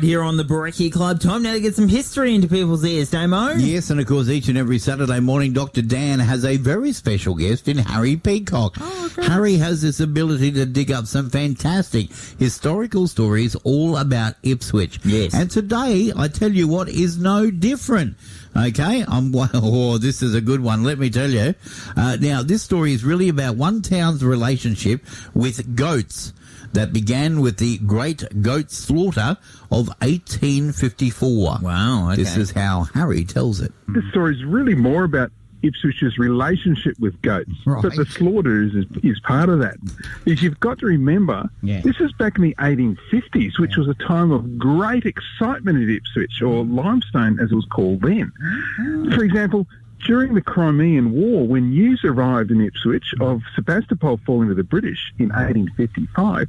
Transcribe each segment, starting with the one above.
Here on the Brekkie Club, time now to get some history into people's ears, Damo. Yes, and of course, each and every Saturday morning, Dr. Dan has a very special guest in Harry Peacock. Oh, okay. Harry has this ability to dig up some fantastic historical stories all about Ipswich. Yes. And today, I tell you what is no different. Okay, this is a good one, let me tell you. Now, this story is really about one town's relationship with goats that began with the Great Goat Slaughter of 1854. Wow, okay. This is how Harry tells it. This story is really more about Ipswich's relationship with goats, Right. but the slaughter is part of that. Because you've got to remember, this is back in the 1850s, which was a time of great excitement at Ipswich, or Limestone as it was called then. For example, during the Crimean War, when news arrived in Ipswich of Sebastopol falling to the British in 1855,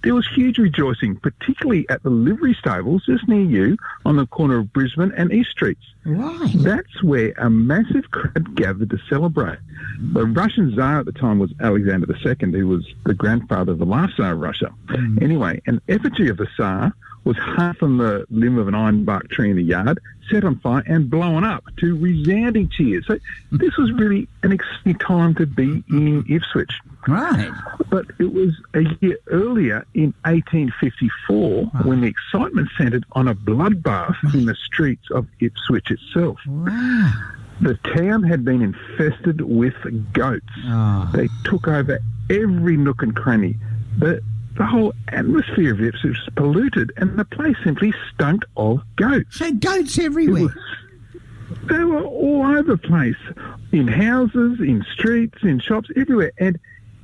there was huge rejoicing, particularly at the livery stables just near you on the corner of Brisbane and East Streets. Right. That's where a massive crowd gathered to celebrate. The Russian Tsar at the time was Alexander II, who was the grandfather of the last Tsar of Russia. Anyway, an effigy of the Tsar was hung from the limb of an ironbark tree in the yard, set on fire and blown up to resounding cheers. So this was really an exciting time to be in Ipswich. Right. But it was a year earlier, in 1854, when the excitement centred on a bloodbath in the streets of Ipswich itself. Wow. The town had been infested with goats. They took over every nook and cranny. The whole atmosphere of Ipswich was polluted, and the place simply stunk of goats. So goats everywhere. They were all over the place, in houses, in streets, in shops, everywhere. And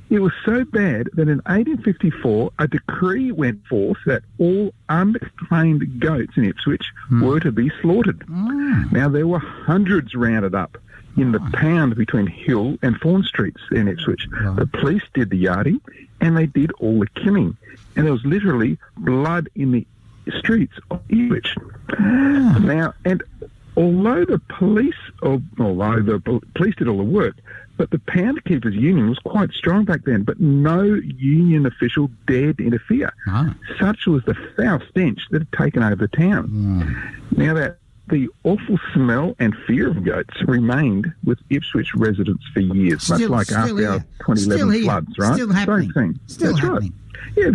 it was so bad that in 1854, a decree went forth that all unclaimed goats in Ipswich were to be slaughtered. Now, there were hundreds rounded up in the pound between Hill and Fawn Streets in Ipswich. The police did the yarding, and they did all the killing. And there was literally blood in the streets of Ipswich. Now, and although the police did all the work, but the Pound Keepers Union was quite strong back then, but no union official dared interfere. Such was the foul stench that had taken over the town. Now, that the awful smell and fear of goats remained with Ipswich residents for years, much like after our 2011 floods, right? Still happening. Same thing. Still That's happening. Right. Yeah,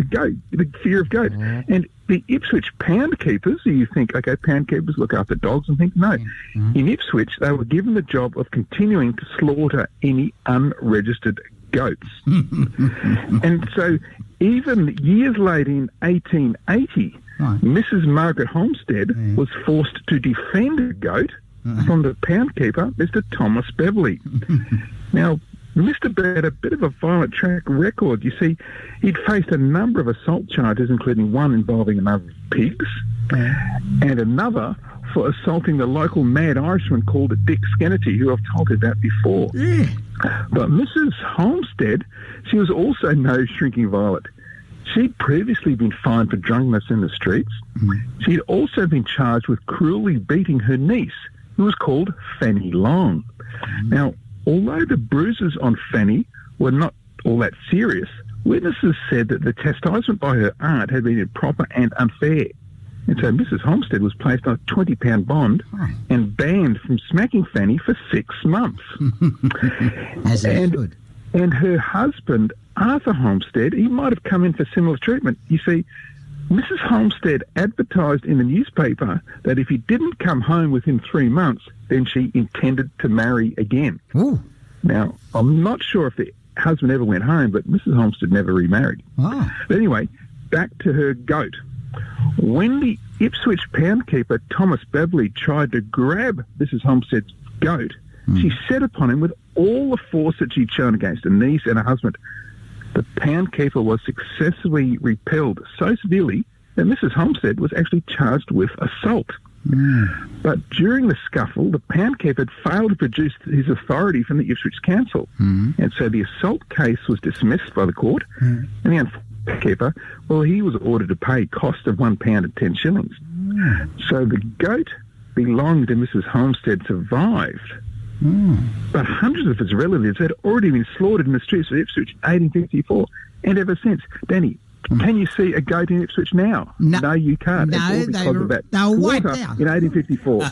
the fear of goats. And the Ipswich Pound Keepers, you think, okay, Pound Keepers look after dogs and things. No. In Ipswich, they were given the job of continuing to slaughter any unregistered goats. And so even years later in 1880, Mrs. Margaret Homestead was forced to defend a goat from the pound keeper, Mr. Thomas Beverley. Now, Mr. Beverley had a bit of a violent track record. You see, he'd faced a number of assault charges, including one involving a number of pigs and another for assaulting the local mad Irishman called Dick Skennety, who I've told you about before. But Mrs. Homestead, she was also no shrinking violet. She'd previously been fined for drunkenness in the streets. She'd also been charged with cruelly beating her niece, who was called Fanny Long. Now, although the bruises on Fanny were not all that serious, witnesses said that the chastisement by her aunt had been improper and unfair. And so Mrs. Homestead was placed on a £20 bond and banned from smacking Fanny for 6 months. As it should. And her husband, Arthur Homestead, he might have come in for similar treatment. You see, Mrs. Homestead advertised in the newspaper that if he didn't come home within 3 months, then she intended to marry again. Now, I'm not sure if the husband ever went home, but Mrs. Homestead never remarried. But anyway, back to her goat. When the Ipswich pound keeper, Thomas Beverley, tried to grab Mrs. Homestead's goat, she set upon him with all the force that she'd shown against her niece and her husband. The pound keeper was successfully repelled so severely that Mrs. Homestead was actually charged with assault. But during the scuffle, the pound keeper had failed to produce his authority from the Ipswich Council. And so the assault case was dismissed by the court. And the keeper, well, he was ordered to pay cost of £1 and 10 shillings. So the goat belonged to Mrs. Homestead survived. But hundreds of his relatives had already been slaughtered in the streets of Ipswich in 1854 and ever since. Danny, Can you see a goat in Ipswich now? No. You can't. No, It's all because of that they were wiped slaughter out. in 1854.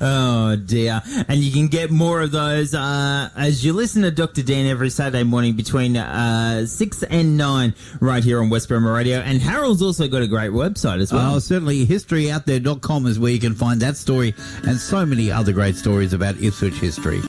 Oh dear. And you can get more of those as you listen to Dr. Dan every Saturday morning between 6 and 9 right here on West Burma Radio. And Harold's also got a great website as well. Oh, certainly. HistoryOutThere.com is where you can find that story and so many other great stories about Ipswich history.